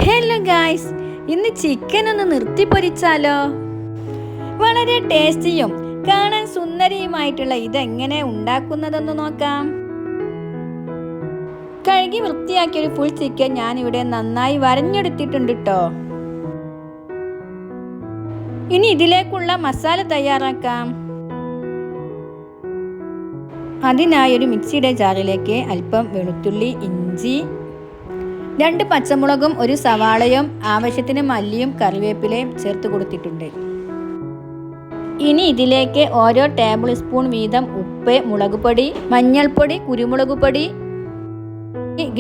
Hello guys, ഇന്ന് chicken ഒന്ന് നിർത്തി പൊരിച്ചാലോ? വളരെ ടേസ്റ്റിയും കാണാൻ സുന്ദരിയുമായിട്ടുള്ള ഇതെങ്ങനെ ഉണ്ടാക്കുന്നതെന്ന് നോക്കാം. കഴുകി വൃത്തിയാക്കിയൊരു ഫുൾ ചിക്കൻ ഞാനിവിടെ നന്നായി വരഞ്ഞെടുത്തിട്ടുണ്ട് കേട്ടോ. ഇനി ഇതിലേക്കുള്ള മസാല തയ്യാറാക്കാം. അതിനായി ഒരു മിക്സിയുടെ ജാറിലേക്ക് അല്പം വെളുത്തുള്ളി, ഇഞ്ചി, 2 പച്ചമുളകും 1 സവാളയും ആവശ്യത്തിന് മല്ലിയും കറിവേപ്പിലയും ചേർത്ത് കൊടുത്തിട്ടുണ്ട്. ഇനി ഇതിലേക്ക് ഓരോ ടേബിൾ സ്പൂൺ വീതം ഉപ്പ്, മുളക് പൊടി, മഞ്ഞൾപ്പൊടി, കുരുമുളക് പൊടി,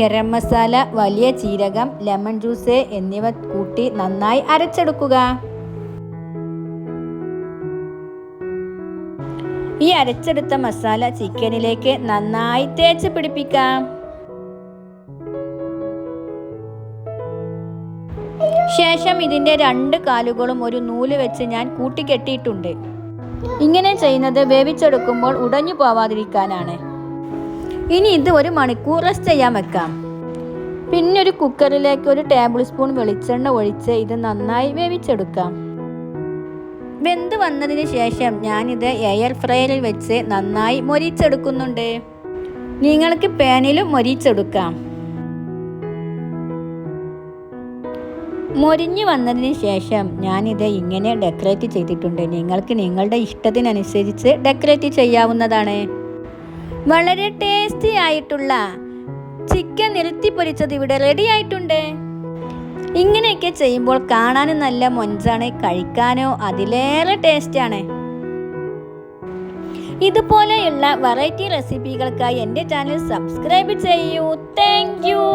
ഗരം മസാല, വലിയ ജീരകം, ലെമൺ ജ്യൂസ് എന്നിവ കൂട്ടി നന്നായി അരച്ചെടുക്കുക. ഈ അരച്ചെടുത്ത മസാല ചിക്കനിലേക്ക് നന്നായി തേച്ച് പിടിപ്പിക്കാം. ശേഷം ഇതിൻ്റെ 2 കാലുകളും ഒരു നൂല് വെച്ച് ഞാൻ കൂട്ടിക്കെട്ടിയിട്ടുണ്ട്. ഇങ്ങനെ ചെയ്യുന്നത് വേവിച്ചെടുക്കുമ്പോൾ ഉടഞ്ഞു പോവാതിരിക്കാനാണ്. ഇനി ഇത് 1 മണിക്കൂർ റെസ്റ്റ് ചെയ്യാൻ വെക്കാം. പിന്നെ ഒരു കുക്കറിലേക്ക് 1 ടേബിൾ സ്പൂൺ വെളിച്ചെണ്ണ ഒഴിച്ച് ഇത് നന്നായി വേവിച്ചെടുക്കാം. വെന്ത് വന്നതിന് ശേഷം ഞാനിത് എയർ ഫ്രയറിൽ വെച്ച് നന്നായി മൊരിച്ചെടുക്കുന്നുണ്ട്. നിങ്ങൾക്ക് പാനിലും മൊരിച്ചെടുക്കാം. മൊരിഞ്ഞു വന്നതിന് ശേഷം ഞാനിത് ഇങ്ങനെ ഡെക്കറേറ്റ് ചെയ്തിട്ടുണ്ട്. നിങ്ങൾക്ക് നിങ്ങളുടെ ഇഷ്ടത്തിനനുസരിച്ച് ഡെക്കറേറ്റ് ചെയ്യാവുന്നതാണ്. വളരെ ടേസ്റ്റി ആയിട്ടുള്ള ചിക്കൻ നിർത്തി പൊരിച്ചത് ഇവിടെ റെഡി ആയിട്ടുണ്ട്. ഇങ്ങനെയൊക്കെ ചെയ്യുമ്പോൾ കാണാനും നല്ല മൊഞ്ചാണ്, കഴിക്കാനോ അതിലേറെ ടേസ്റ്റാണ്. ഇതുപോലെയുള്ള വെറൈറ്റി റെസിപ്പികൾക്കായി എൻ്റെ ചാനൽ സബ്സ്ക്രൈബ് ചെയ്യൂ. Thank you.